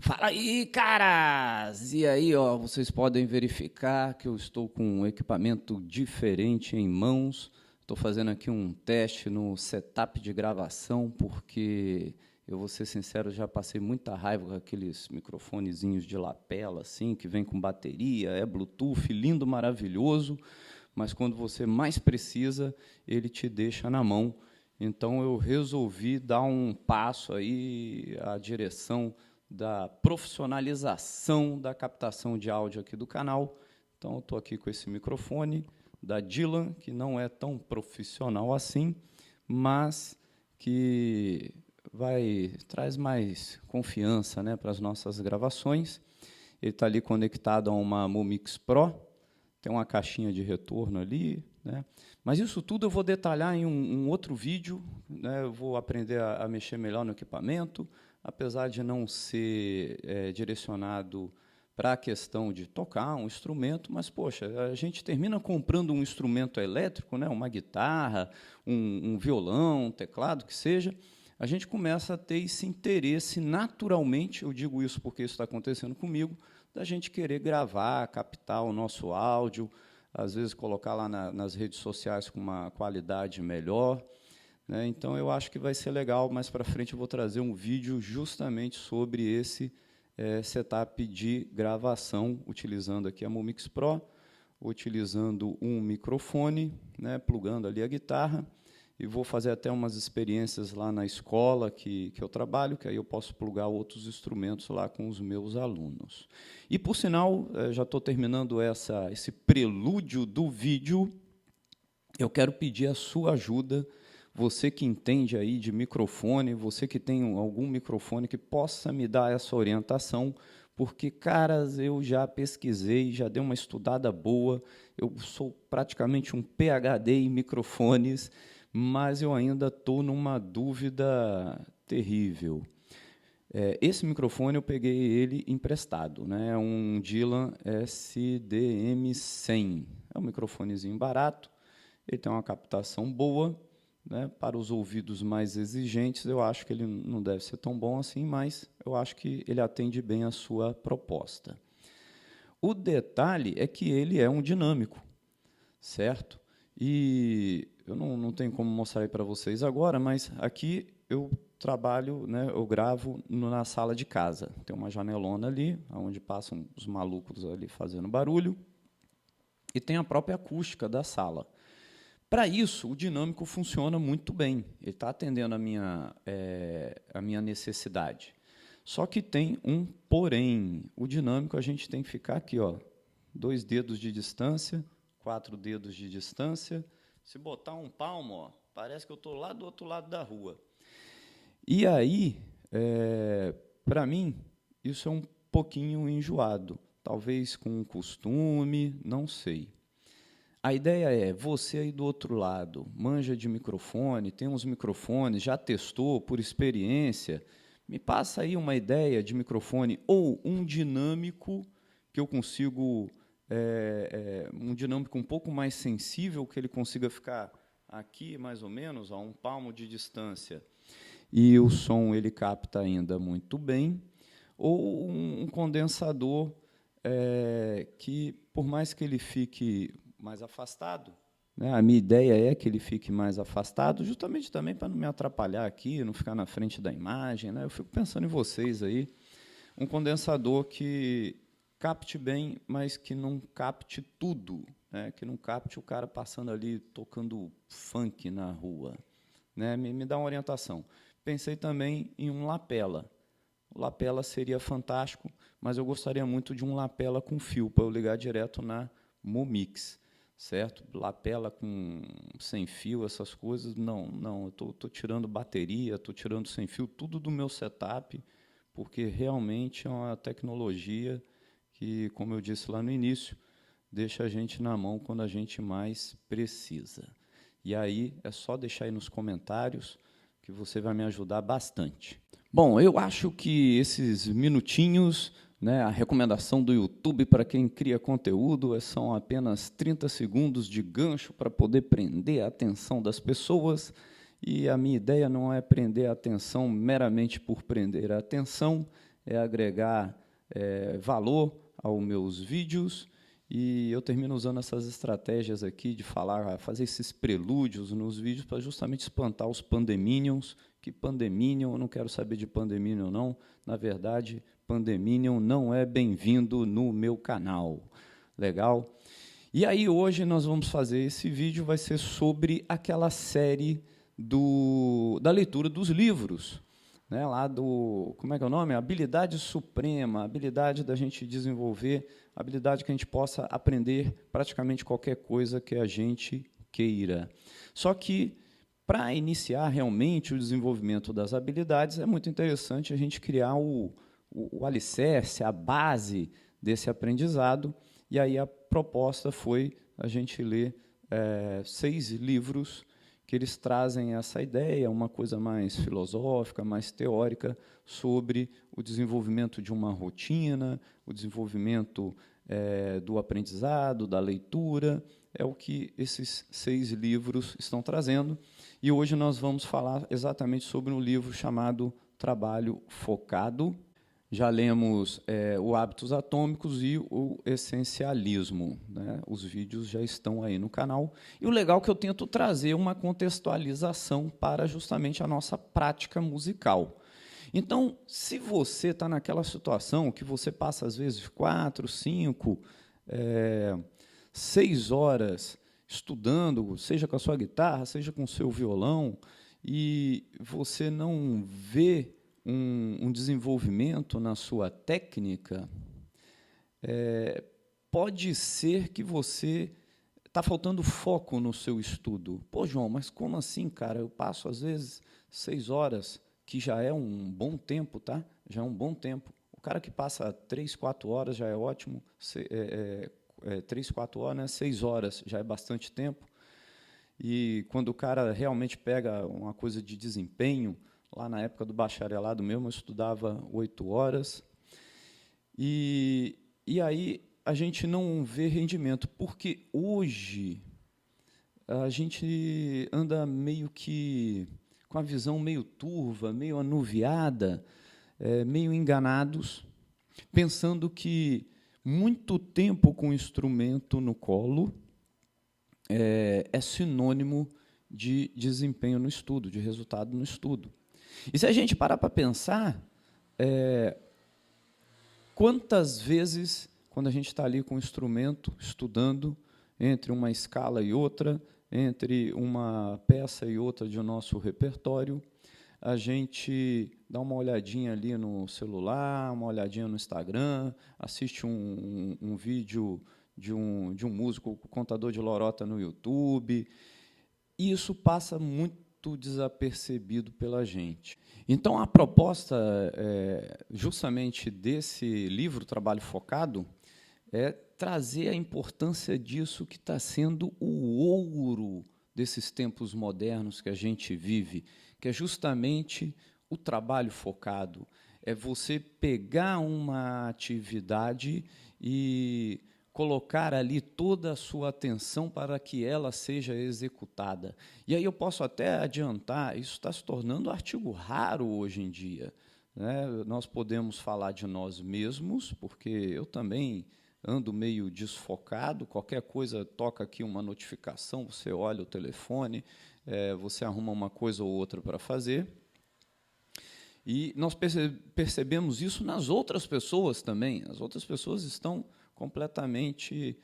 Fala aí, caras! E aí, ó, vocês podem verificar que eu estou com um equipamento diferente em mãos. Estou fazendo aqui um teste no setup de gravação, porque eu vou ser sincero, já passei muita raiva com aqueles microfonezinhos de lapela, assim, que vem com bateria, é Bluetooth, lindo, maravilhoso, mas quando você mais precisa, ele te deixa na mão. Então eu resolvi dar um passo aí, a direção da profissionalização da captação de áudio aqui do canal. Então, eu estou aqui com esse microfone da Dylan, que não é tão profissional assim, mas que traz mais confiança, né, para as nossas gravações. Ele está ali conectado a uma Momix Pro, tem uma caixinha de retorno ali, né? Mas isso tudo eu vou detalhar em um outro vídeo, né? Eu vou aprender a mexer melhor no equipamento, apesar de não ser direcionado para a questão de tocar um instrumento, mas, poxa, a gente termina comprando um instrumento elétrico, né, uma guitarra, um violão, um teclado, que seja, a gente começa a ter esse interesse naturalmente, eu digo isso porque isso está acontecendo comigo, da gente querer gravar, captar o nosso áudio, às vezes colocar lá nas redes sociais com uma qualidade melhor, né? Então, eu acho que vai ser legal. Mais para frente, eu vou trazer um vídeo justamente sobre esse setup de gravação, utilizando aqui a Momix Pro, utilizando um microfone, né, plugando ali a guitarra, e vou fazer até umas experiências lá na escola que eu trabalho, que aí eu posso plugar outros instrumentos lá com os meus alunos. E, por sinal, já estou terminando esse prelúdio do vídeo, eu quero pedir a sua ajuda, você que entende aí de microfone, você que tem algum microfone que possa me dar essa orientação, porque, caras, eu já pesquisei, já dei uma estudada boa, eu sou praticamente um PhD em microfones, mas eu ainda estou numa dúvida terrível. Esse microfone eu peguei ele emprestado, né? É um Dylan SDM100, é um microfonezinho barato, ele tem uma captação boa, né? Para os ouvidos mais exigentes, eu acho que ele não deve ser tão bom assim, mas eu acho que ele atende bem a sua proposta. O detalhe é que ele é um dinâmico, certo? E eu não tenho como mostrar aí para vocês agora, mas aqui eu trabalho, né, eu gravo na sala de casa. Tem uma janelona ali, onde passam os malucos ali fazendo barulho, e tem a própria acústica da sala. Para isso, o dinâmico funciona muito bem. Ele está atendendo a minha necessidade. Só que tem um porém. O dinâmico a gente tem que ficar aqui, ó, 2 dedos de distância, 4 dedos de distância. Se botar um palmo, ó, parece que eu estou lá do outro lado da rua. E aí, para mim, isso é um pouquinho enjoado. Talvez com um costume, não sei. A ideia é, você aí do outro lado, manja de microfone, tem uns microfones, já testou por experiência, me passa aí uma ideia de microfone ou um dinâmico que eu consigo, um dinâmico um pouco mais sensível, que ele consiga ficar aqui, mais ou menos, a um palmo de distância, e o som ele capta ainda muito bem, ou um condensador que, por mais que ele fique mais afastado, né? A minha ideia é que ele fique mais afastado, justamente também para não me atrapalhar aqui, não ficar na frente da imagem, né? Eu fico pensando em vocês aí, um condensador que capte bem, mas que não capte tudo, né? Que não capte o cara passando ali tocando funk na rua, né? Me dá uma orientação. Pensei também em um lapela. O lapela seria fantástico, mas eu gostaria muito de um lapela com fio para eu ligar direto na Momix, certo? Lapela com sem fio, essas coisas, não, eu estou tirando bateria, estou tirando sem fio, tudo do meu setup, porque realmente é uma tecnologia que, como eu disse lá no início, deixa a gente na mão quando a gente mais precisa. E aí é só deixar aí nos comentários que você vai me ajudar bastante. Bom, eu acho que esses minutinhos, né, a recomendação do YouTube para quem cria conteúdo são apenas 30 segundos de gancho para poder prender a atenção das pessoas, e a minha ideia não é prender a atenção meramente por prender a atenção, é agregar valor aos meus vídeos, e eu termino usando essas estratégias aqui de falar, fazer esses prelúdios nos vídeos para justamente espantar os pandeminions, que pandeminion, eu não quero saber de pandeminion não, na verdade, pandeminion não é bem-vindo no meu canal. Legal? E aí hoje nós vamos fazer esse vídeo, vai ser sobre aquela série da leitura dos livros, né, lá do, como é que é o nome? Habilidade suprema, a habilidade da gente desenvolver, a habilidade que a gente possa aprender praticamente qualquer coisa que a gente queira. Só que, para iniciar realmente o desenvolvimento das habilidades, é muito interessante a gente criar o alicerce, a base desse aprendizado, e aí a proposta foi a gente ler 6 livros que eles trazem essa ideia, uma coisa mais filosófica, mais teórica, sobre o desenvolvimento de uma rotina, o desenvolvimento do aprendizado, da leitura, é o que esses 6 livros estão trazendo. E hoje nós vamos falar exatamente sobre um livro chamado Trabalho Focado. Já lemos o Hábitos Atômicos e o Essencialismo, né? Os vídeos já estão aí no canal. E o legal é que eu tento trazer uma contextualização para justamente a nossa prática musical. Então, se você está naquela situação que você passa, às vezes, 4, 5, 6 horas estudando, seja com a sua guitarra, seja com o seu violão, e você não vê um desenvolvimento na sua técnica, pode ser que você está faltando foco no seu estudo. Pô, João, mas como assim, cara? Eu passo, às vezes, 6 horas, que já é um bom tempo, tá? Já é um bom tempo. O cara que passa 3, 4 horas já é ótimo, 3, 4 horas, né? 6 horas já é bastante tempo. E quando o cara realmente pega uma coisa de desempenho, lá na época do bacharelado mesmo, eu estudava 8 horas. E aí a gente não vê rendimento, porque hoje a gente anda meio que com a visão meio turva, meio anuviada, meio enganados, pensando que muito tempo com o instrumento no colo é sinônimo de desempenho no estudo, de resultado no estudo. E se a gente parar para pensar, quantas vezes, quando a gente está ali com o instrumento, estudando, entre uma escala e outra, entre uma peça e outra de nosso repertório, a gente dá uma olhadinha ali no celular, uma olhadinha no Instagram, assiste um vídeo de um músico, contador de lorota no YouTube, e isso passa muito desapercebido pela gente. Então, a proposta justamente desse livro, Trabalho Focado, é trazer a importância disso que está sendo o ouro desses tempos modernos que a gente vive, que é justamente o trabalho focado. É você pegar uma atividade e colocar ali toda a sua atenção para que ela seja executada. E aí eu posso até adiantar, isso está se tornando artigo raro hoje em dia, né? Nós podemos falar de nós mesmos, porque eu também ando meio desfocado, qualquer coisa toca aqui uma notificação, você olha o telefone, você arruma uma coisa ou outra para fazer. E nós percebemos isso nas outras pessoas também. As outras pessoas estão completamente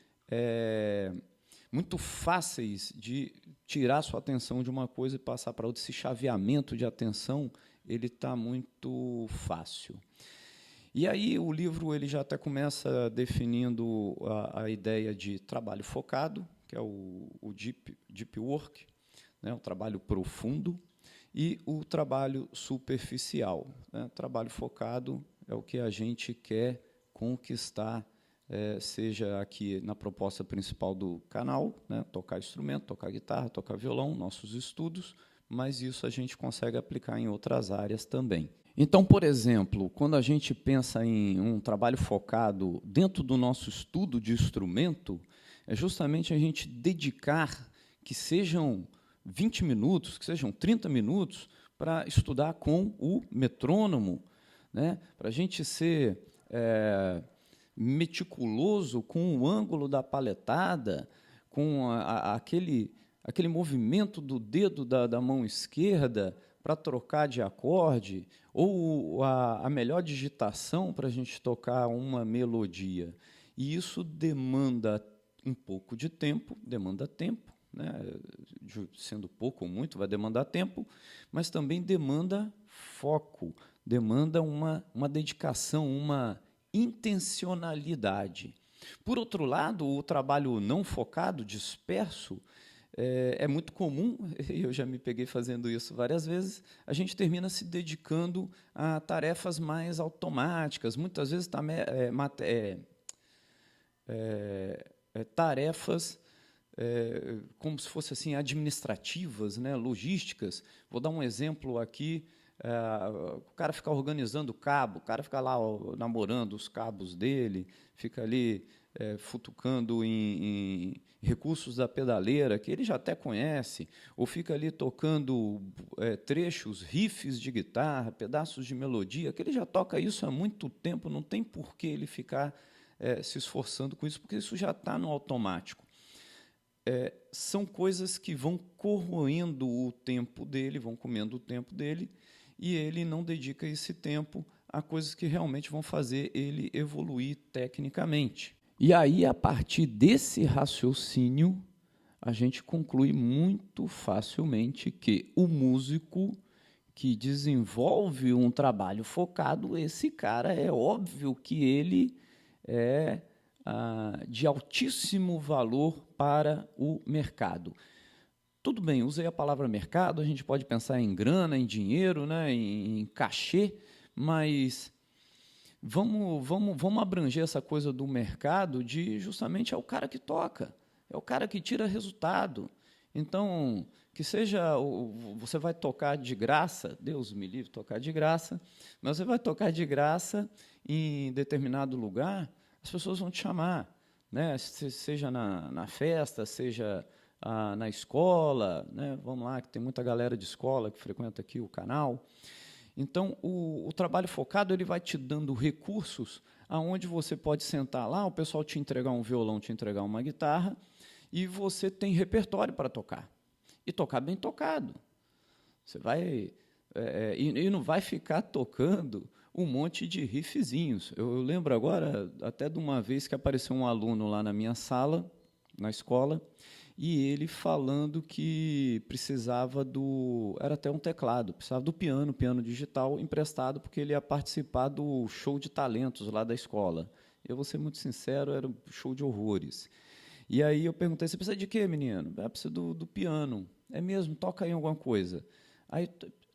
muito fáceis de tirar sua atenção de uma coisa e passar para outra. Esse chaveamento de atenção ele está muito fácil. E aí o livro ele já até começa definindo a ideia de trabalho focado, que é o deep work, né, o trabalho profundo, e o trabalho superficial, né? Trabalho focado é o que a gente quer conquistar, seja aqui na proposta principal do canal, né, tocar instrumento, tocar guitarra, tocar violão, nossos estudos, mas isso a gente consegue aplicar em outras áreas também. Então, por exemplo, quando a gente pensa em um trabalho focado dentro do nosso estudo de instrumento, é justamente a gente dedicar que sejam 20 minutos, que sejam 30 minutos, para estudar com o metrônomo, né? Para a gente ser meticuloso com o ângulo da paletada, com aquele movimento do dedo da mão esquerda para trocar de acorde, ou a melhor digitação para a gente tocar uma melodia. E isso demanda um pouco de tempo, demanda tempo, né? Sendo pouco ou muito, vai demandar tempo, mas também demanda foco, demanda uma dedicação, uma intencionalidade. Por outro lado, o trabalho não focado, disperso, é muito comum, eu já me peguei fazendo isso várias vezes, a gente termina se dedicando a tarefas mais automáticas, muitas vezes tarefas como se fossem assim, administrativas, né, logísticas. Vou dar um exemplo aqui, o cara fica organizando o cabo, o cara fica lá namorando os cabos dele, fica ali futucando em recursos da pedaleira, que ele já até conhece, ou fica ali tocando trechos, riffs de guitarra, pedaços de melodia, que ele já toca isso há muito tempo, não tem por que ele ficar se esforçando com isso, porque isso já está no automático. São coisas que vão corroendo o tempo dele, vão comendo o tempo dele, e ele não dedica esse tempo a coisas que realmente vão fazer ele evoluir tecnicamente. E aí, a partir desse raciocínio, a gente conclui muito facilmente que o músico que desenvolve um trabalho focado, esse cara é óbvio que ele é de altíssimo valor para o mercado. Tudo bem, usei a palavra mercado, a gente pode pensar em grana, em dinheiro, né, em cachê, mas vamos abranger essa coisa do mercado de justamente é o cara que toca, é o cara que tira resultado. Então, que seja, você vai tocar de graça, Deus me livre tocar de graça, mas você vai tocar de graça em determinado lugar, as pessoas vão te chamar, né? Seja na festa, seja na escola, né? Vamos lá, que tem muita galera de escola que frequenta aqui o canal. Então, o trabalho focado ele vai te dando recursos aonde você pode sentar lá, o pessoal te entregar um violão, te entregar uma guitarra, e você tem repertório para tocar. E tocar bem tocado. Você vai... e não vai ficar tocando um monte de riffzinhos. Eu lembro agora até de uma vez que apareceu um aluno lá na minha sala, na escola, e ele falando que precisava era até um teclado, precisava do piano digital emprestado, porque ele ia participar do show de talentos lá da escola. Eu vou ser muito sincero, era um show de horrores. E aí eu perguntei, você precisa de quê, menino? Eu preciso do piano. É mesmo? Toca aí alguma coisa. Aí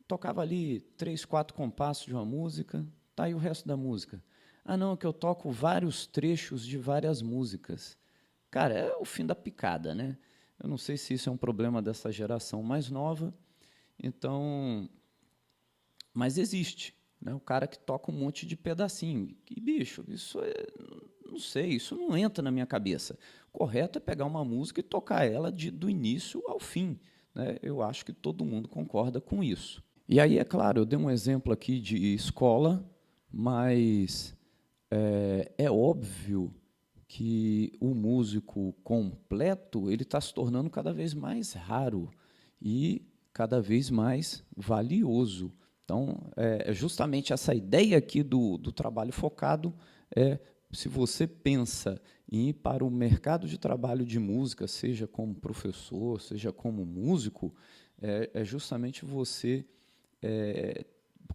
tocava ali 3, 4 compassos de uma música, tá aí o resto da música. Ah, não, que eu toco vários trechos de várias músicas. Cara, é o fim da picada, né? Eu não sei se isso é um problema dessa geração mais nova, então, mas existe, né? O cara que toca um monte de pedacinho. E, bicho, isso não sei, isso não entra na minha cabeça. O correto é pegar uma música e tocar ela do início ao fim, né? Eu acho que todo mundo concorda com isso. E aí, é claro, eu dei um exemplo aqui de escola, mas é óbvio que o músico completo ele está se tornando cada vez mais raro e cada vez mais valioso. Então, justamente essa ideia aqui do trabalho focado se você pensa em ir para o mercado de trabalho de música, seja como professor, seja como músico, é justamente você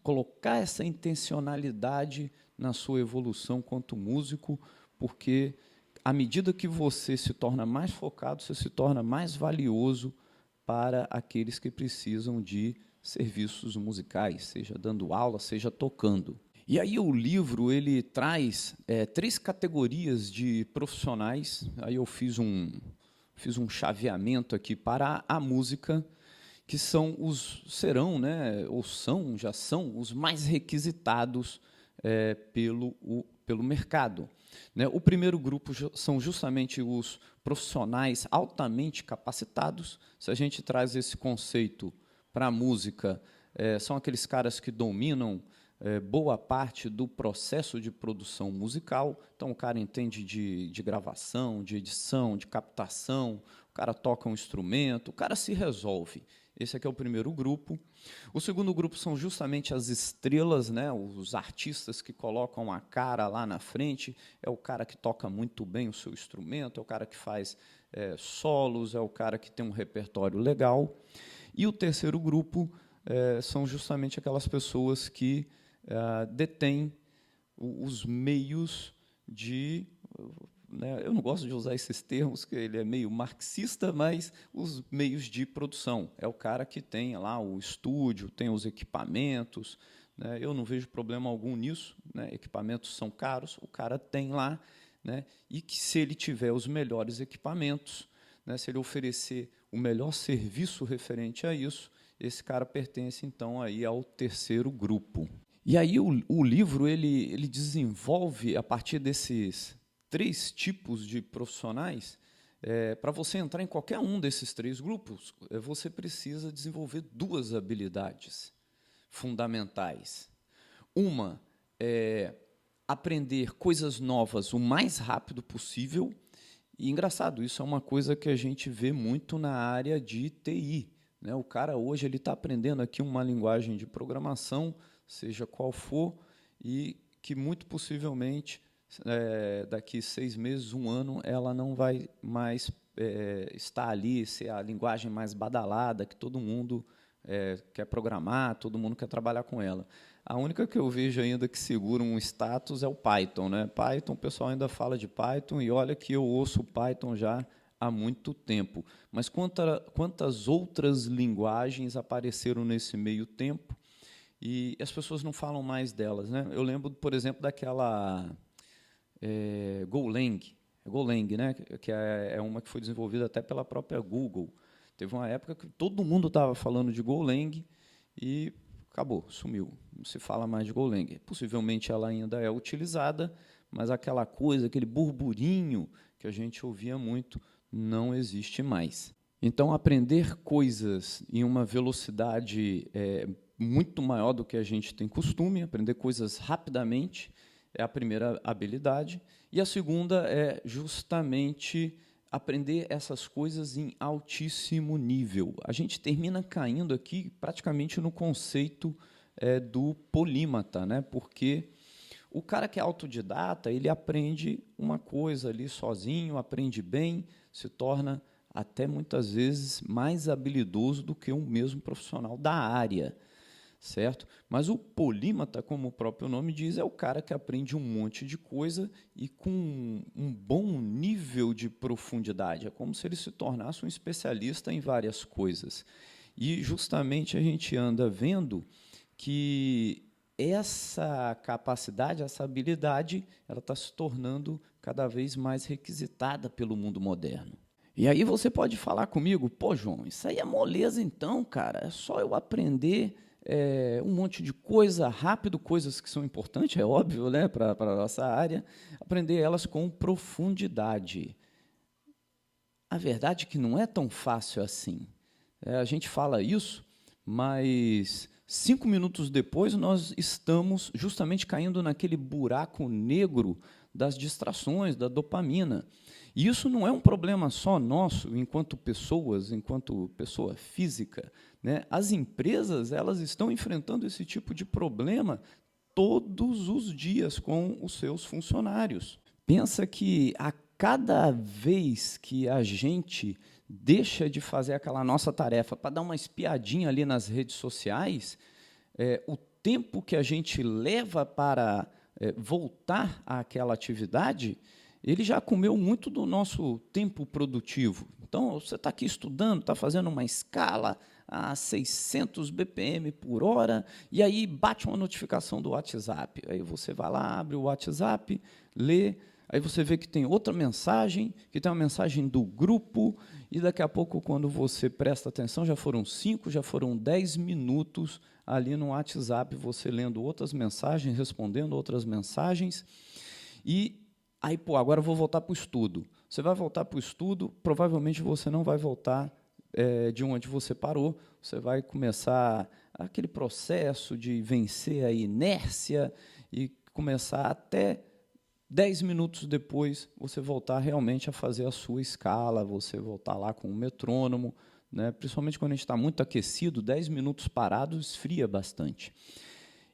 colocar essa intencionalidade na sua evolução quanto músico, porque à medida que você se torna mais focado, você se torna mais valioso para aqueles que precisam de serviços musicais, seja dando aula, seja tocando. E aí o livro ele traz 3 categorias de profissionais. Aí eu fiz um chaveamento aqui para a música, que serão, né, ou já são os mais requisitados pelo mercado. Né? O primeiro grupo são justamente os profissionais altamente capacitados. Se a gente traz esse conceito para a música, são aqueles caras que dominam boa parte do processo de produção musical. Então, o cara entende de gravação, de edição, de captação, o cara toca um instrumento, o cara se resolve. Esse aqui é o primeiro grupo. O segundo grupo são justamente as estrelas, né, os artistas que colocam a cara lá na frente. É o cara que toca muito bem o seu instrumento, é o cara que faz solos, é o cara que tem um repertório legal. E o terceiro grupo são justamente aquelas pessoas que detêm os meios de... eu não gosto de usar esses termos, que ele é meio marxista, mas os meios de produção. É o cara que tem lá o estúdio, tem os equipamentos. Eu não vejo problema algum nisso. Equipamentos são caros, o cara tem lá. E que, se ele tiver os melhores equipamentos, se ele oferecer o melhor serviço referente a isso, esse cara pertence, então, aí ao terceiro grupo. E aí o livro ele desenvolve, a partir desses 3 tipos de profissionais, para você entrar em qualquer um desses 3 grupos, você precisa desenvolver 2 habilidades fundamentais. Uma é aprender coisas novas o mais rápido possível. E, engraçado, isso é uma coisa que a gente vê muito na área de TI. O cara hoje está aprendendo aqui uma linguagem de programação, seja qual for, e que muito possivelmente, daqui 6 meses, 1 ano, ela não vai mais estar ali, ser a linguagem mais badalada, que todo mundo quer programar, todo mundo quer trabalhar com ela. A única que eu vejo ainda que segura um status é o Python. Python, o pessoal ainda fala de Python, e olha que eu ouço Python já há muito tempo. Mas quantas outras linguagens apareceram nesse meio tempo e as pessoas não falam mais delas? Eu lembro, por exemplo, daquela Golang, que é uma que foi desenvolvida até pela própria Google. Teve uma época que todo mundo estava falando de Golang e acabou, sumiu. Não se fala mais de Golang. Possivelmente ela ainda é utilizada, mas aquela coisa, aquele burburinho que a gente ouvia muito, não existe mais. Então, aprender coisas em uma velocidade muito maior do que a gente tem costume, aprender coisas rapidamente, é a primeira habilidade. E a segunda é justamente aprender essas coisas em altíssimo nível. A gente termina caindo aqui praticamente no conceito do polímata, porque o cara que é autodidata, ele aprende uma coisa ali sozinho, aprende bem, se torna até muitas vezes mais habilidoso do que um mesmo profissional da área, certo? Mas o polímata, como o próprio nome diz, é o cara que aprende um monte de coisa e com um bom nível de profundidade. É como se ele se tornasse um especialista em várias coisas. E, justamente, a gente anda vendo que essa capacidade, essa habilidade, ela está se tornando cada vez mais requisitada pelo mundo moderno. E aí você pode falar comigo: pô, João, isso aí é moleza então, cara, é só eu aprender um monte de coisa rápido, coisas que são importantes, é óbvio, para a nossa área, aprender elas com profundidade. A verdade é que não é tão fácil assim. A gente fala isso, mas 5 minutos depois nós estamos justamente caindo naquele buraco negro das distrações, da dopamina. E isso não é um problema só nosso, enquanto pessoas, enquanto pessoa física. As empresas, elas estão enfrentando esse tipo de problema todos os dias com os seus funcionários. Pensa que a cada vez que a gente deixa de fazer aquela nossa tarefa para dar uma espiadinha ali nas redes sociais, o tempo que a gente leva para voltar àquela atividade, ele já comeu muito do nosso tempo produtivo. Então, você está aqui estudando, está fazendo uma escala a 600 BPM por hora, e aí bate uma notificação do WhatsApp. Aí você vai lá, abre o WhatsApp, lê, aí você vê que tem outra mensagem, que tem uma mensagem do grupo, e daqui a pouco, quando você presta atenção, já foram 5, já foram 10 minutos ali no WhatsApp, você lendo outras mensagens, respondendo outras mensagens, e aí, agora eu vou voltar para o estudo. Você vai voltar para o estudo, provavelmente você não vai voltar de onde você parou, você vai começar aquele processo de vencer a inércia e começar até 10 minutos depois você voltar realmente a fazer a sua escala, você voltar lá com o metrônomo, né? Principalmente quando a gente está muito aquecido, 10 minutos parado esfria bastante.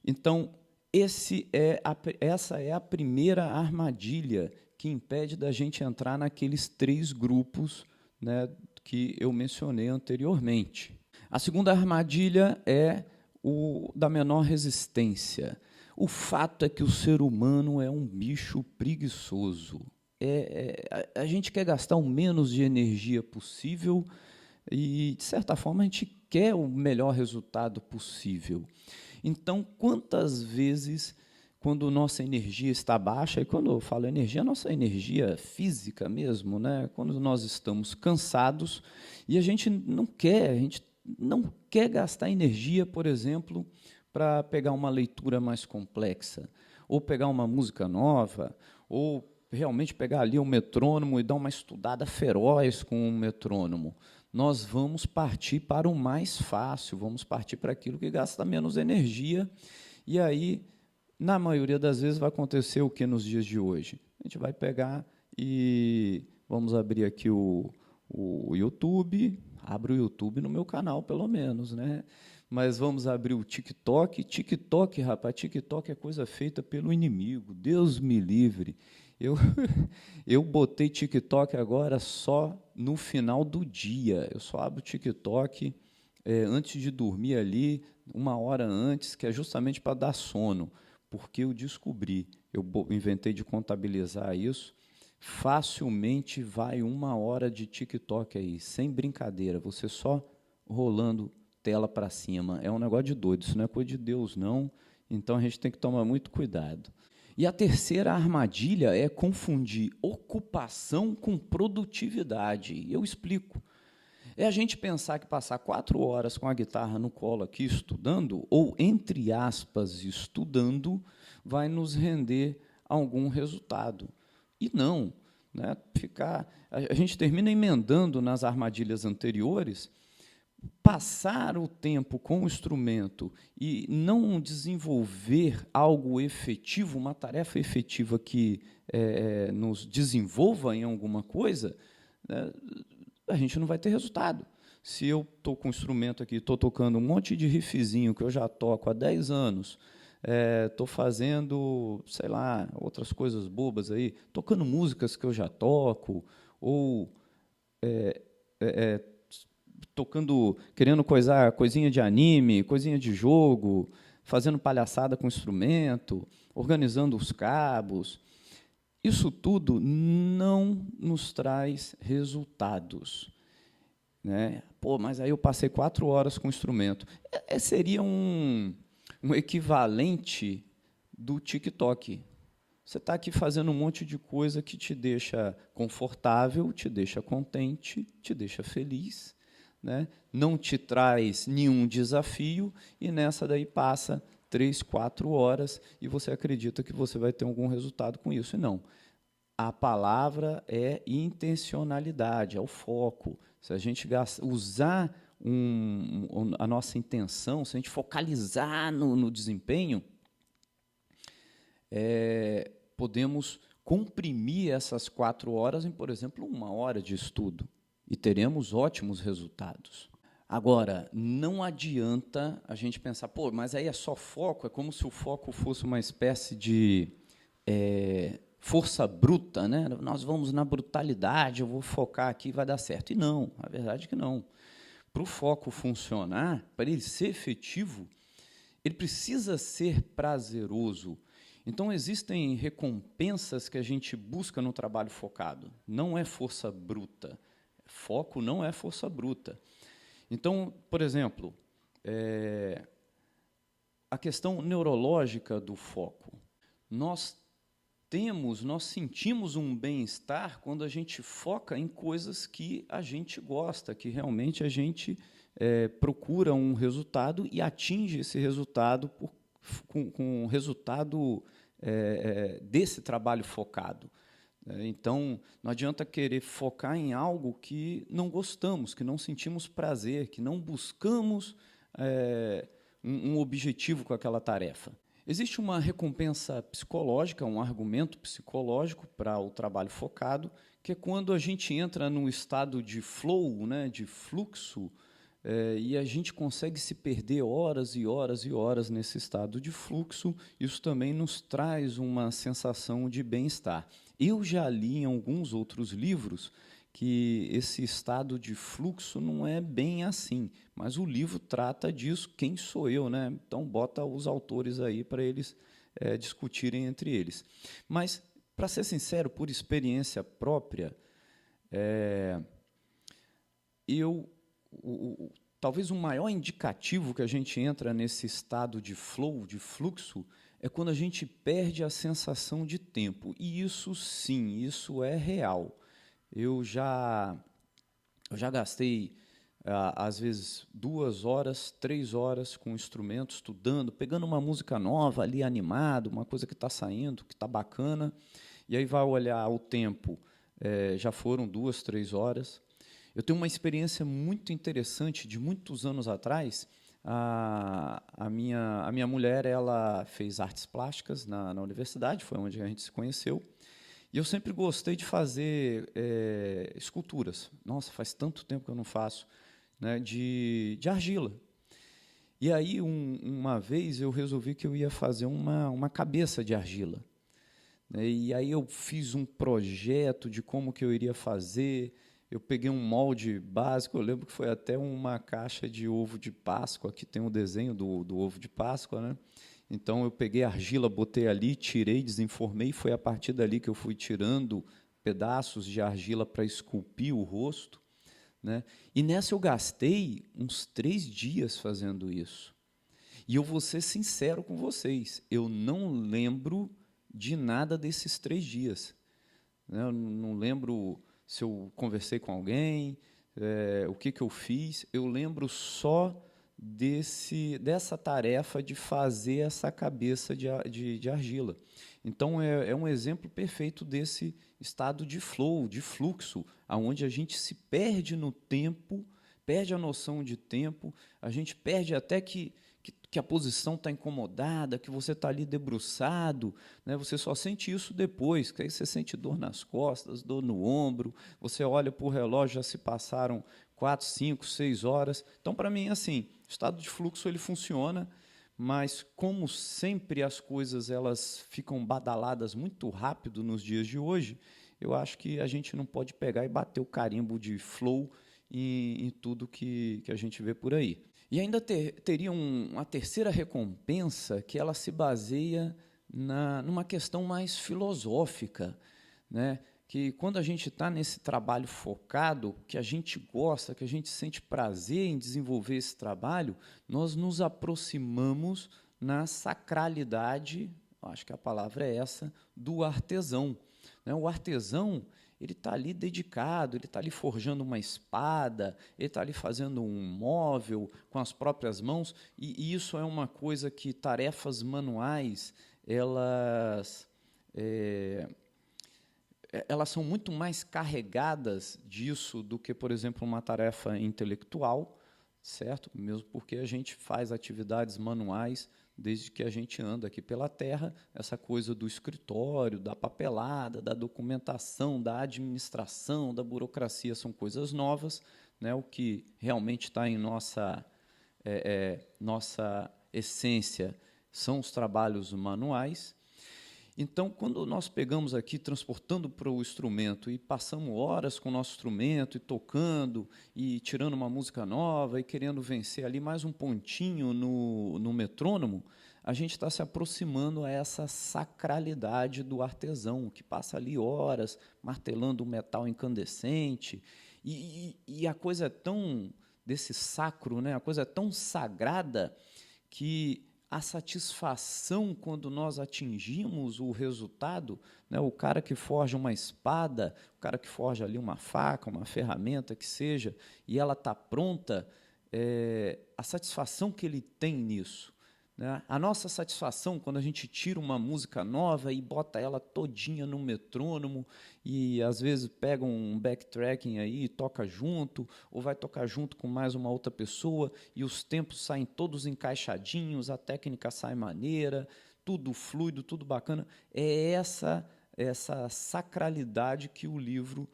Então, essa é a primeira armadilha que impede da gente entrar naqueles 3 grupos, né, que eu mencionei anteriormente. A segunda armadilha é o da menor resistência. O fato é que o ser humano é um bicho preguiçoso. A gente quer gastar o menos de energia possível e, de certa forma, a gente quer o melhor resultado possível. Então, quantas vezes, quando nossa energia está baixa, e quando eu falo energia, nossa energia física mesmo, né? Quando nós estamos cansados e a gente não quer gastar energia, por exemplo, para pegar uma leitura mais complexa, ou pegar uma música nova, ou realmente pegar ali um metrônomo e dar uma estudada feroz com um metrônomo. Nós vamos partir para o mais fácil, vamos partir para aquilo que gasta menos energia, e aí, na maioria das vezes, vai acontecer o que nos dias de hoje? A gente vai pegar e vamos abrir aqui o YouTube, abro o YouTube no meu canal, pelo menos, né? Mas vamos abrir o TikTok. TikTok, rapaz, TikTok é coisa feita pelo inimigo, Deus me livre. Eu, eu botei TikTok agora só no final do dia. Eu só abro o TikTok antes de dormir ali, 1 hora antes, que é justamente para dar sono, porque eu descobri, eu inventei de contabilizar isso, facilmente vai 1 hora de TikTok aí, sem brincadeira, você só rolando tela para cima. É um negócio de doido, isso não é coisa de Deus, não. Então, a gente tem que tomar muito cuidado. E a terceira armadilha é confundir ocupação com produtividade. Eu explico. É a gente pensar que passar 4 horas com a guitarra no colo aqui estudando, ou, entre aspas, estudando, vai nos render algum resultado. E não. Né? A gente termina emendando nas armadilhas anteriores. Passar o tempo com o instrumento e não desenvolver algo efetivo, uma tarefa efetiva que nos desenvolva em alguma coisa, né, a gente não vai ter resultado. Se eu estou com o instrumento aqui, estou tocando um monte de riffzinho que eu já toco há 10 anos, estou fazendo, sei lá, outras coisas bobas aí, tocando músicas que eu já toco, ou tocando, querendo coisinha de anime, coisinha de jogo, fazendo palhaçada com instrumento, organizando os cabos. Isso tudo não nos traz resultados. Né? Pô, mas aí eu passei 4 horas com o instrumento. Seria um equivalente do TikTok. Você está aqui fazendo um monte de coisa que te deixa confortável, te deixa contente, te deixa feliz, né? Não te traz nenhum desafio, e nessa daí passa 3, 4 horas e você acredita que você vai ter algum resultado com isso. E não. A palavra é intencionalidade, é o foco. Se a gente usar a nossa intenção, se a gente focalizar no desempenho, podemos comprimir essas 4 horas em, por exemplo, 1 hora de estudo, e teremos ótimos resultados. Agora, não adianta a gente pensar, pô, mas aí é só foco, é como se o foco fosse uma espécie de força bruta, né? Nós vamos na brutalidade, eu vou focar aqui e vai dar certo. E não, a verdade é que não. Para o foco funcionar, para ele ser efetivo, ele precisa ser prazeroso. Então, existem recompensas que a gente busca no trabalho focado. Não é força bruta. Foco não é força bruta. Então, por exemplo, a questão neurológica do foco. Nós sentimos um bem-estar quando a gente foca em coisas que a gente gosta, que realmente a gente procura um resultado e atinge esse resultado com o resultado desse trabalho focado. Então, não adianta querer focar em algo que não gostamos, que não sentimos prazer, que não buscamos um objetivo com aquela tarefa. Existe uma recompensa psicológica, um argumento psicológico para o trabalho focado, que é quando a gente entra num estado de flow, né, de fluxo, e a gente consegue se perder horas e horas e horas nesse estado de fluxo. Isso também nos traz uma sensação de bem-estar. Eu já li em alguns outros livros que esse estado de fluxo não é bem assim, mas o livro trata disso. Quem sou eu, né? Então bota os autores aí para eles discutirem entre eles. Mas, para ser sincero, por experiência própria, talvez o maior indicativo que a gente entra nesse estado de flow, de fluxo, é quando a gente perde a sensação de tempo. E isso sim, isso é real. Eu já gastei, às vezes, 2 horas, 3 horas com o instrumento, estudando, pegando uma música nova ali, animado, uma coisa que está saindo, que está bacana, e aí vai olhar o tempo, já foram 2, 3 horas. Eu tenho uma experiência muito interessante de muitos anos atrás. A minha mulher, ela fez artes plásticas na universidade, foi onde a gente se conheceu. E eu sempre gostei de fazer esculturas. Nossa, faz tanto tempo que eu não faço, né, de argila. E aí, uma vez, eu resolvi que eu ia fazer uma cabeça de argila. E aí eu fiz um projeto de como que eu iria fazer. Eu peguei um molde básico, eu lembro que foi até uma caixa de ovo de Páscoa, que tem um desenho do ovo de Páscoa, né? Então, eu peguei a argila, botei ali, tirei, desenformei, e foi a partir dali que eu fui tirando pedaços de argila para esculpir o rosto, né? E nessa eu gastei uns 3 dias fazendo isso. E eu vou ser sincero com vocês, eu não lembro de nada desses 3 dias. Né? Eu não lembro se eu conversei com alguém, o que eu fiz. Eu lembro só dessa tarefa de fazer essa cabeça de argila. Então, é um exemplo perfeito desse estado de flow, de fluxo, onde a gente se perde no tempo, perde a noção de tempo, a gente perde até que a posição está incomodada, que você está ali debruçado, né? Você só sente isso depois, que aí você sente dor nas costas, dor no ombro, você olha para o relógio, já se passaram 4, 5, 6 horas. Então, para mim, assim, o estado de fluxo ele funciona, mas, como sempre as coisas elas ficam badaladas muito rápido nos dias de hoje, eu acho que a gente não pode pegar e bater o carimbo de flow em tudo que a gente vê por aí. E ainda teria uma terceira recompensa, que ela se baseia numa questão mais filosófica, né? Que quando a gente está nesse trabalho focado, que a gente gosta, que a gente sente prazer em desenvolver esse trabalho, nós nos aproximamos na sacralidade, acho que a palavra é essa, do artesão. Né? O artesão, ele está ali dedicado, ele está ali forjando uma espada, ele está ali fazendo um móvel com as próprias mãos, e isso é uma coisa que tarefas manuais, elas são muito mais carregadas disso do que, por exemplo, uma tarefa intelectual, certo? Mesmo porque a gente faz atividades manuais desde que a gente anda aqui pela Terra, essa coisa do escritório, da papelada, da documentação, da administração, da burocracia são coisas novas, né? O que realmente está em nossa essência são os trabalhos manuais. Então, quando nós pegamos aqui, transportando para o instrumento e passamos horas com o nosso instrumento, e tocando, e tirando uma música nova, e querendo vencer ali mais um pontinho no metrônomo, a gente está se aproximando a essa sacralidade do artesão, que passa ali horas martelando um metal incandescente, e a coisa é tão, desse sacro, né? A coisa é tão sagrada que a satisfação quando nós atingimos o resultado, né, o cara que forja uma espada, o cara que forja ali uma faca, uma ferramenta que seja, e ela está pronta, a satisfação que ele tem nisso, né? A nossa satisfação quando a gente tira uma música nova e bota ela todinha no metrônomo e, às vezes, pega um backtracking aí e toca junto, ou vai tocar junto com mais uma outra pessoa e os tempos saem todos encaixadinhos, a técnica sai maneira, tudo fluido, tudo bacana. É essa sacralidade que o livro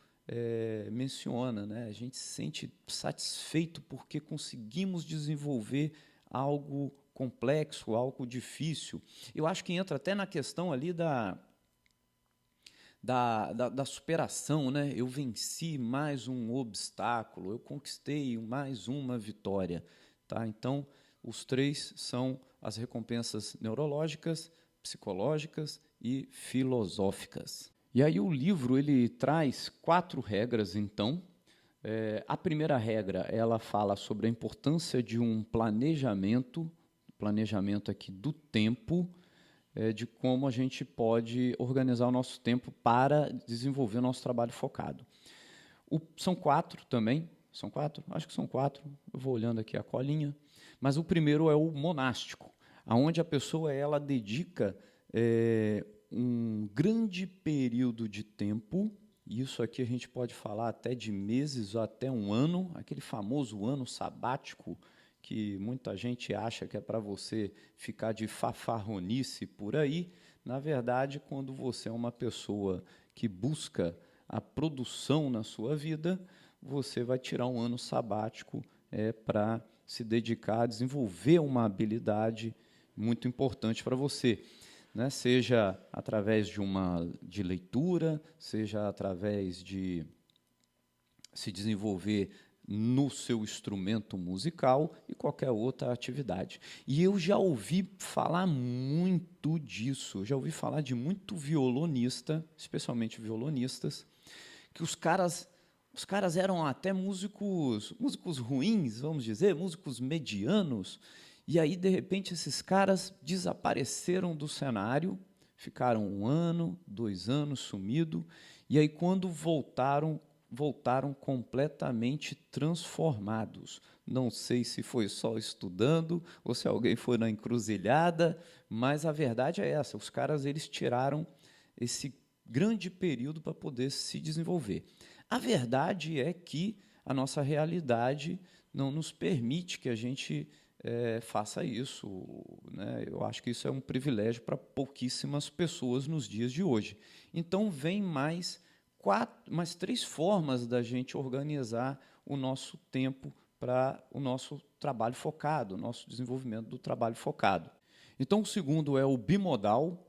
menciona, né? A gente se sente satisfeito porque conseguimos desenvolver algo complexo, algo difícil. Eu acho que entra até na questão ali da superação, né? Eu venci mais um obstáculo, eu conquistei mais uma vitória. Tá? Então, os três são as recompensas neurológicas, psicológicas e filosóficas. E aí o livro ele traz 4 regras, então. A primeira regra, ela fala sobre a importância de um planejamento aqui do tempo, de como a gente pode organizar o nosso tempo para desenvolver o nosso trabalho focado. São 4 também, são 4? Acho que são 4, eu vou olhando aqui a colinha, mas o primeiro é o monástico, onde a pessoa ela dedica um grande período de tempo. Isso aqui a gente pode falar até de meses ou até um ano, aquele famoso ano sabático que muita gente acha que é para você ficar de fafarronice por aí. Na verdade, quando você é uma pessoa que busca a produção na sua vida, você vai tirar um ano sabático para se dedicar a desenvolver uma habilidade muito importante para você. Né, seja através de leitura, seja através de se desenvolver no seu instrumento musical e qualquer outra atividade. E eu já ouvi falar muito disso, já ouvi falar de muito violonista, especialmente violonistas, que os caras eram até músicos ruins, vamos dizer, músicos medianos. E aí, de repente, esses caras desapareceram do cenário, ficaram 1 ano, 2 anos sumido, e aí, quando voltaram completamente transformados. Não sei se foi só estudando ou se alguém foi na encruzilhada, mas a verdade é essa, os caras eles tiraram esse grande período para poder se desenvolver. A verdade é que a nossa realidade não nos permite que a gente faça isso, né? Eu acho que isso é um privilégio para pouquíssimas pessoas nos dias de hoje. Então, vem mais 3 formas da gente organizar o nosso tempo para o nosso trabalho focado, o nosso desenvolvimento do trabalho focado. Então, o segundo é o bimodal,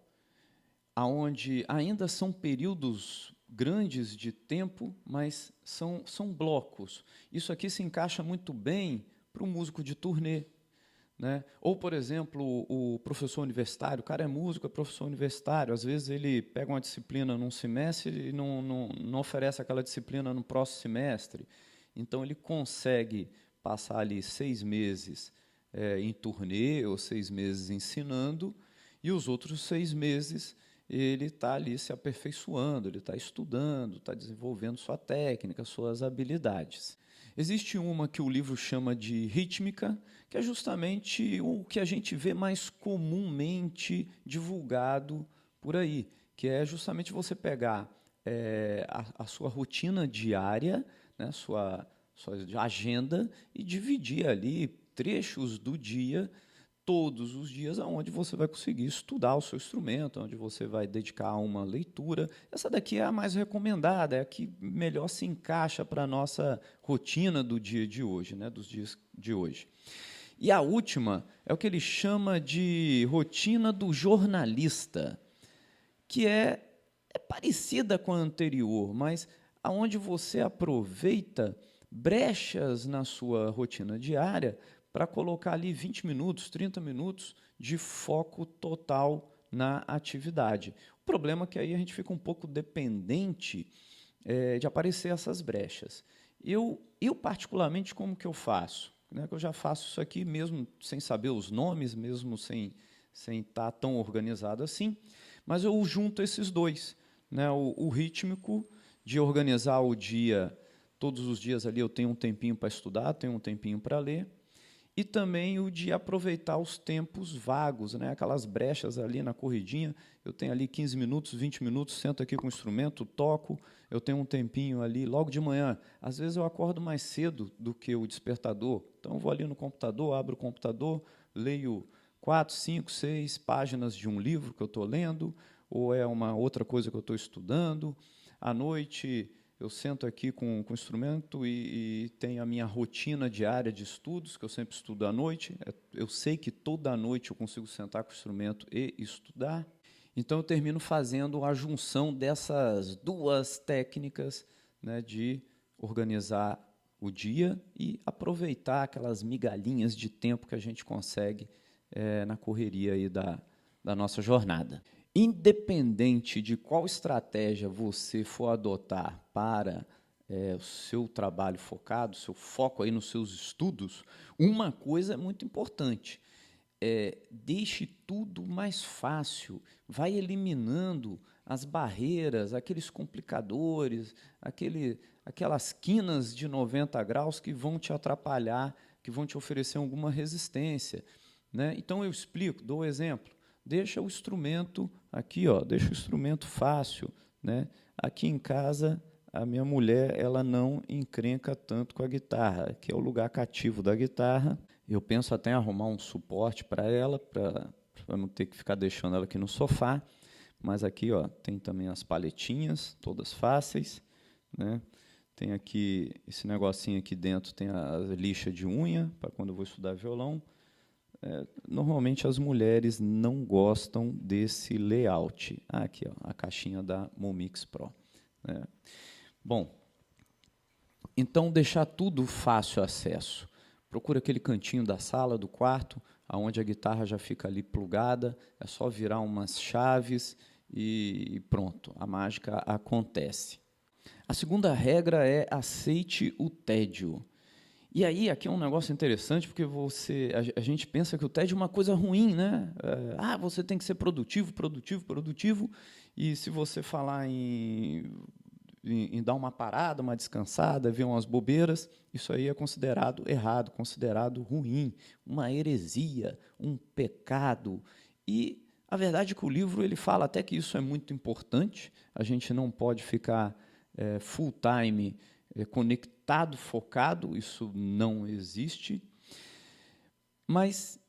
onde ainda são períodos grandes de tempo, mas são blocos. Isso aqui se encaixa muito bem para o músico de turnê. Né? Ou, por exemplo, o professor universitário, o cara é músico, é professor universitário, às vezes ele pega uma disciplina num semestre e não oferece aquela disciplina no próximo semestre. Então, ele consegue passar ali 6 meses em turnê ou 6 meses ensinando, e os outros 6 meses ele está ali se aperfeiçoando, ele está estudando, está desenvolvendo sua técnica, suas habilidades. Existe uma que o livro chama de rítmica, que é justamente o que a gente vê mais comumente divulgado por aí, que é justamente você pegar a sua rotina diária, né, sua agenda, e dividir ali trechos do dia, todos os dias, onde você vai conseguir estudar o seu instrumento, onde você vai dedicar a uma leitura. Essa daqui é a mais recomendada, é a que melhor se encaixa para a nossa rotina do dia de hoje, né, dos dias de hoje. E a última é o que ele chama de rotina do jornalista, que é parecida com a anterior, mas aonde você aproveita brechas na sua rotina diária para colocar ali 20 minutos, 30 minutos de foco total na atividade. O problema é que aí a gente fica um pouco dependente de aparecer essas brechas. Eu particularmente, como que eu faço? Né, que eu já faço isso aqui mesmo sem saber os nomes, mesmo sem estar tão organizado assim, mas eu junto esses dois. Né, o rítmico, de organizar o dia, todos os dias ali eu tenho um tempinho para estudar, tenho um tempinho para ler, E também o de aproveitar os tempos vagos, né? Aquelas brechas ali na corridinha. Eu tenho ali 15 minutos, 20 minutos, sento aqui com o instrumento, toco, eu tenho um tempinho ali, logo de manhã. Às vezes eu acordo mais cedo do que o despertador, então eu vou ali no computador, abro o computador, leio 4, 5, 6 páginas de um livro que eu estou lendo, ou é uma outra coisa que eu estou estudando. À noite, eu sento aqui com o instrumento e tenho a minha rotina diária de estudos, que eu sempre estudo à noite. Eu sei que toda noite eu consigo sentar com o instrumento e estudar. Então, eu termino fazendo a junção dessas duas técnicas, né, de organizar o dia e aproveitar aquelas migalhinhas de tempo que a gente consegue na correria aí da nossa jornada. Independente de qual estratégia você for adotar para o seu trabalho focado, seu foco aí nos seus estudos, uma coisa é muito importante. Deixe tudo mais fácil, vai eliminando as barreiras, aqueles complicadores, aquelas quinas de 90 graus que vão te atrapalhar, que vão te oferecer alguma resistência, né? Então, eu explico, dou o exemplo. Deixa o instrumento aqui, ó, deixa o instrumento fácil, né? Aqui em casa, a minha mulher ela não encrenca tanto com a guitarra, que é o lugar cativo da guitarra. Eu penso até em arrumar um suporte para ela, para não ter que ficar deixando ela aqui no sofá. Mas aqui, ó, tem também as paletinhas, todas fáceis, né? Tem aqui esse negocinho aqui dentro, tem a lixa de unha, para quando eu vou estudar violão. Normalmente as mulheres não gostam desse layout. Aqui, ó, a caixinha da Momix Pro. Bom, então deixar tudo fácil acesso. Procura aquele cantinho da sala, do quarto, onde a guitarra já fica ali plugada, é só virar umas chaves e pronto, a mágica acontece. A segunda regra é aceite o tédio. E aí, aqui é um negócio interessante, porque a gente pensa que o tédio é uma coisa ruim, né? Você tem que ser produtivo, produtivo, produtivo, e se você falar em dar uma parada, uma descansada, ver umas bobeiras, isso aí é considerado errado, considerado ruim, uma heresia, um pecado. E a verdade é que o livro ele fala até que isso é muito importante, a gente não pode ficar full time conectado, focado, isso não existe. Mas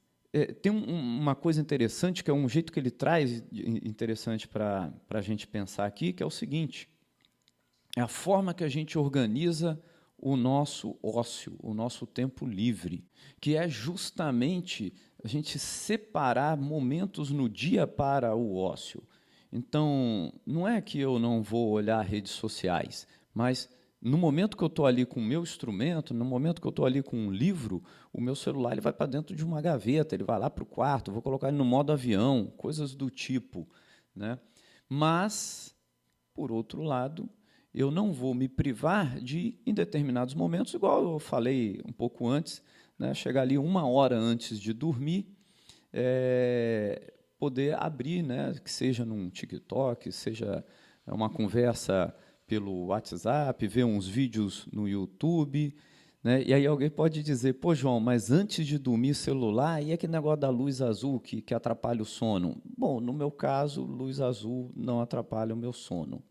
tem uma coisa interessante, que é um jeito que ele traz interessante para a gente pensar aqui, que é o seguinte: é a forma que a gente organiza o nosso ócio, o nosso tempo livre, que é justamente a gente separar momentos no dia para o ócio. Então, não é que eu não vou olhar redes sociais, mas no momento que eu estou ali com o meu instrumento, no momento que eu estou ali com um livro, o meu celular ele vai para dentro de uma gaveta, ele vai lá para o quarto, vou colocar ele no modo avião, coisas do tipo, né? Mas, por outro lado, eu não vou me privar de, em determinados momentos, igual eu falei um pouco antes, né, chegar ali 1 hora antes de dormir, poder abrir, né, que seja num TikTok, seja uma conversa pelo WhatsApp, ver uns vídeos no YouTube, né, e aí alguém pode dizer, pô, João, mas antes de dormir celular, e aquele negócio da luz azul que atrapalha o sono? Bom, no meu caso, luz azul não atrapalha o meu sono.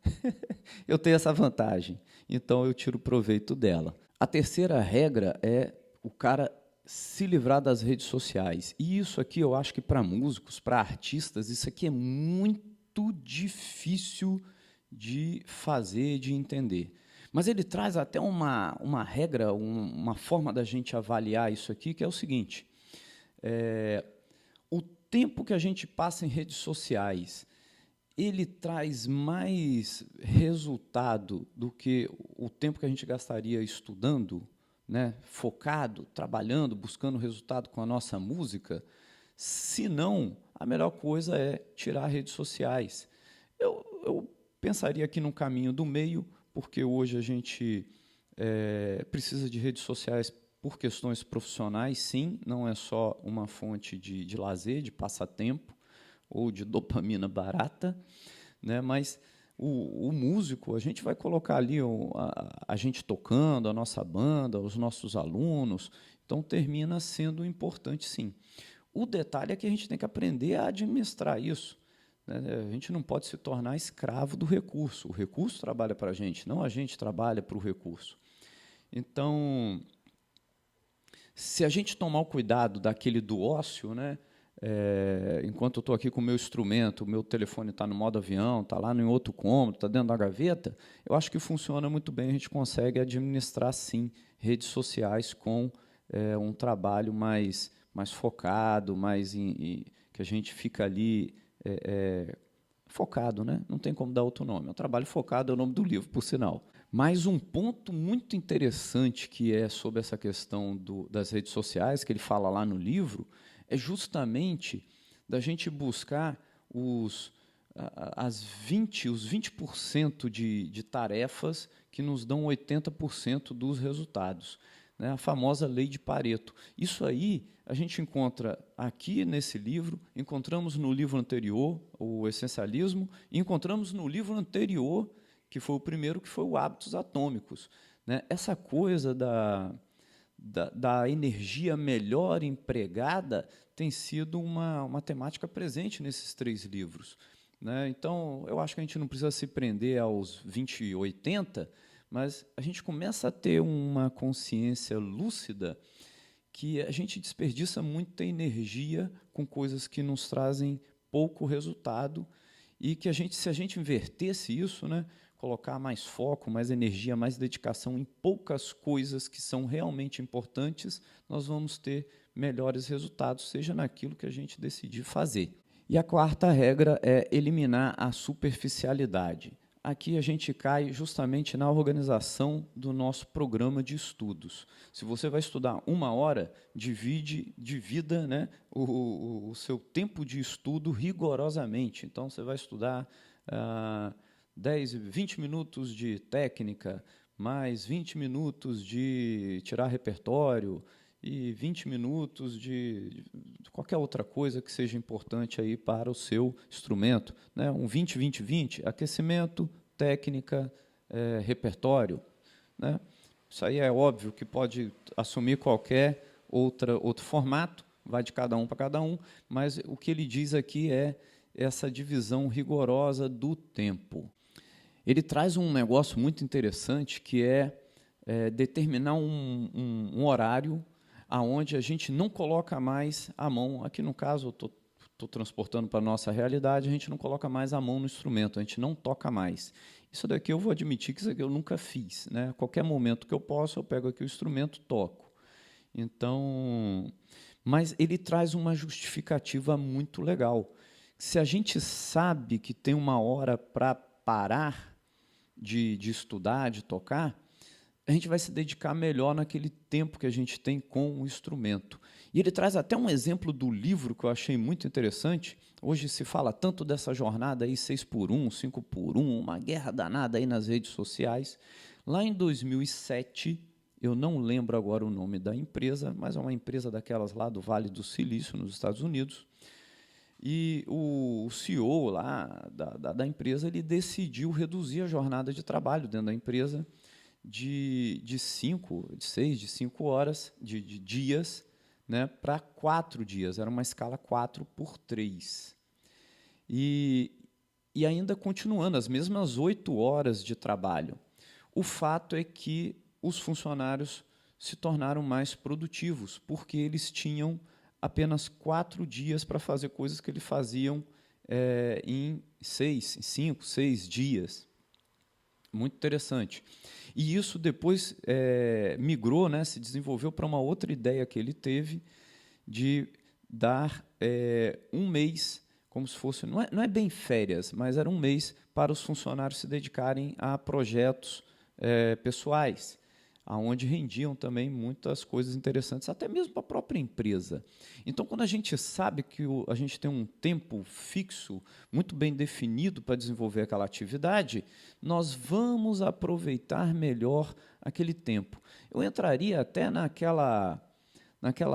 Eu tenho essa vantagem, então eu tiro proveito dela. A terceira regra é o cara se livrar das redes sociais. E isso aqui eu acho que para músicos, para artistas, isso aqui é muito difícil de fazer, de entender. Mas ele traz até uma regra, uma forma da gente avaliar isso aqui, que é o seguinte: o tempo que a gente passa em redes sociais, ele traz mais resultado do que o tempo que a gente gastaria estudando, né, focado, trabalhando, buscando resultado com a nossa música? Se não, a melhor coisa é tirar redes sociais. Eu pensaria aqui no caminho do meio, porque hoje a gente precisa de redes sociais por questões profissionais, sim, não é só uma fonte de lazer, de passatempo, ou de dopamina barata, né? Mas o músico, a gente vai colocar ali a gente tocando, a nossa banda, os nossos alunos, então termina sendo importante, sim. O detalhe é que a gente tem que aprender a administrar isso, né? A gente não pode se tornar escravo do recurso. O recurso trabalha para a gente, não a gente trabalha para o recurso. Então, se a gente tomar o cuidado daquele do ócio, né, enquanto eu estou aqui com o meu instrumento, o meu telefone está no modo avião, está lá em outro cômodo, está dentro da gaveta, eu acho que funciona muito bem, a gente consegue administrar, sim, redes sociais com um trabalho mais focado, que a gente fica ali focado, né? Não tem como dar outro nome. É um trabalho focado, é o nome do livro, por sinal. Mas um ponto muito interessante que é sobre essa questão das redes sociais, que ele fala lá no livro, é justamente da gente buscar os 20% de tarefas que nos dão 80% dos resultados, né? A famosa lei de Pareto. Isso aí a gente encontra aqui nesse livro, encontramos no livro anterior, o Essencialismo, e encontramos no livro anterior, que foi o primeiro, que foi o Hábitos Atômicos, né? Essa coisa da energia melhor empregada tem sido uma temática presente nesses 3 livros, né? Então, eu acho que a gente não precisa se prender aos 20 e 80, mas a gente começa a ter uma consciência lúcida que a gente desperdiça muita energia com coisas que nos trazem pouco resultado e que se a gente invertesse isso, né, colocar mais foco, mais energia, mais dedicação em poucas coisas que são realmente importantes, nós vamos ter melhores resultados, seja naquilo que a gente decidir fazer. E a quarta regra é eliminar a superficialidade. Aqui a gente cai justamente na organização do nosso programa de estudos. Se você vai estudar 1 hora, divida, né, o seu tempo de estudo rigorosamente. Então, você vai estudar 20 minutos de técnica, mais 20 minutos de tirar repertório e 20 minutos de qualquer outra coisa que seja importante aí para o seu instrumento, né? Um 20-20-20, aquecimento, técnica, repertório, né? Isso aí é óbvio que pode assumir qualquer outro formato, vai de cada um para cada um, mas o que ele diz aqui é essa divisão rigorosa do tempo. Ele traz um negócio muito interessante, que é determinar um horário aonde a gente não coloca mais a mão. Aqui, no caso, eu estou transportando para a nossa realidade, a gente não coloca mais a mão no instrumento, a gente não toca mais. Isso daqui eu vou admitir que isso aqui eu nunca fiz, né? A qualquer momento que eu posso, eu pego aqui o instrumento, toco. Então, mas ele traz uma justificativa muito legal. Se a gente sabe que tem uma hora para parar de estudar, de tocar, a gente vai se dedicar melhor naquele tempo que a gente tem com o instrumento. E ele traz até um exemplo do livro que eu achei muito interessante. Hoje se fala tanto dessa jornada aí 6x1, 5x1, uma guerra danada aí nas redes sociais. Lá em 2007, eu não lembro agora o nome da empresa, mas é uma empresa daquelas lá do Vale do Silício, nos Estados Unidos, e o CEO lá da empresa, ele decidiu reduzir a jornada de trabalho dentro da empresa de 5 horas, de dias, né, para 4 dias. Era uma escala 4x3. E ainda continuando, as mesmas 8 horas de trabalho. O fato é que os funcionários se tornaram mais produtivos, porque eles tinham apenas 4 dias para fazer coisas que eles faziam em 5, 6 dias. Muito interessante. E isso depois migrou, né, se desenvolveu para uma outra ideia que ele teve de dar 1 mês, como se fosse, não é bem férias, mas era 1 mês para os funcionários se dedicarem a projetos pessoais, aonde rendiam também muitas coisas interessantes, até mesmo para a própria empresa. Então, quando a gente sabe que a gente tem um tempo fixo, muito bem definido para desenvolver aquela atividade, nós vamos aproveitar melhor aquele tempo. Eu entraria até naquela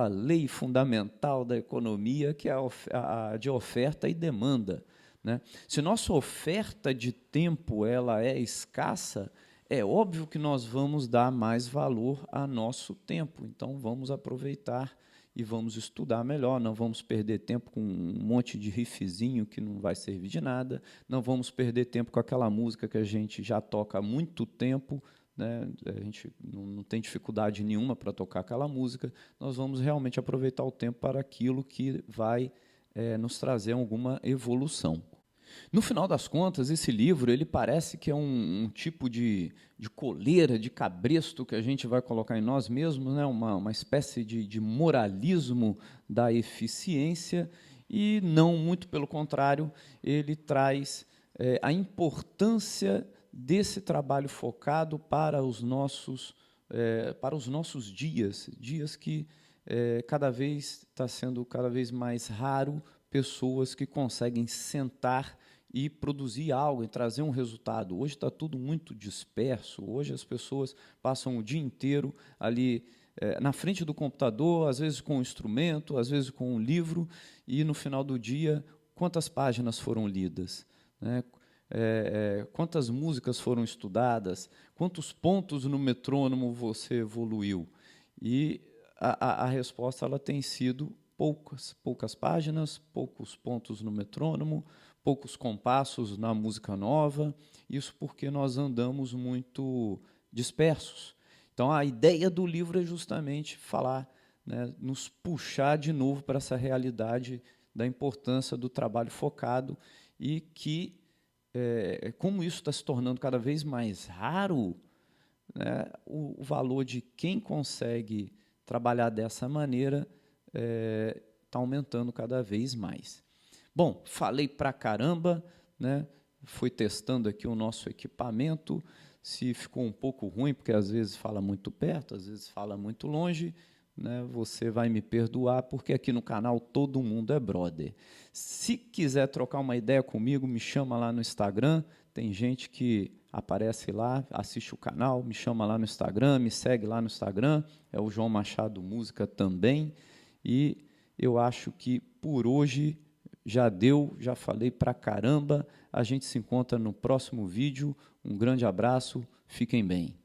lei fundamental da economia, que é a de oferta e demanda, né? Se nossa oferta de tempo ela é escassa, é óbvio que nós vamos dar mais valor a nosso tempo. Então, vamos aproveitar e vamos estudar melhor, não vamos perder tempo com um monte de riffzinho que não vai servir de nada, não vamos perder tempo com aquela música que a gente já toca há muito tempo, né? A gente não tem dificuldade nenhuma para tocar aquela música, nós vamos realmente aproveitar o tempo para aquilo que vai nos trazer alguma evolução. No final das contas, esse livro ele parece que é um tipo de coleira, de cabresto que a gente vai colocar em nós mesmos, né? Uma espécie de moralismo da eficiência, e não, muito pelo contrário, ele traz a importância desse trabalho focado para os nossos dias que cada vez está sendo cada vez mais raro pessoas que conseguem sentar e produzir algo, e trazer um resultado. Hoje está tudo muito disperso, hoje as pessoas passam o dia inteiro ali na frente do computador, às vezes com um instrumento, às vezes com um livro, e no final do dia, quantas páginas foram lidas, né? Quantas músicas foram estudadas, quantos pontos no metrônomo você evoluiu. E a resposta ela tem sido poucas páginas, poucos pontos no metrônomo, poucos compassos na música nova, isso porque nós andamos muito dispersos. Então, a ideia do livro é justamente falar, né, nos puxar de novo para essa realidade da importância do trabalho focado, e que, como isso está se tornando cada vez mais raro, né, o valor de quem consegue trabalhar dessa maneira está aumentando cada vez mais. Bom, falei pra caramba, né? Fui testando aqui o nosso equipamento, se ficou um pouco ruim, porque às vezes fala muito perto, às vezes fala muito longe, né? Você vai me perdoar, porque aqui no canal todo mundo é brother. Se quiser trocar uma ideia comigo, me chama lá no Instagram, tem gente que aparece lá, assiste o canal, me chama lá no Instagram, me segue lá no Instagram, é o João Machado Música também, e eu acho que por hoje já deu, já falei pra caramba. A gente se encontra no próximo vídeo. Um grande abraço, fiquem bem.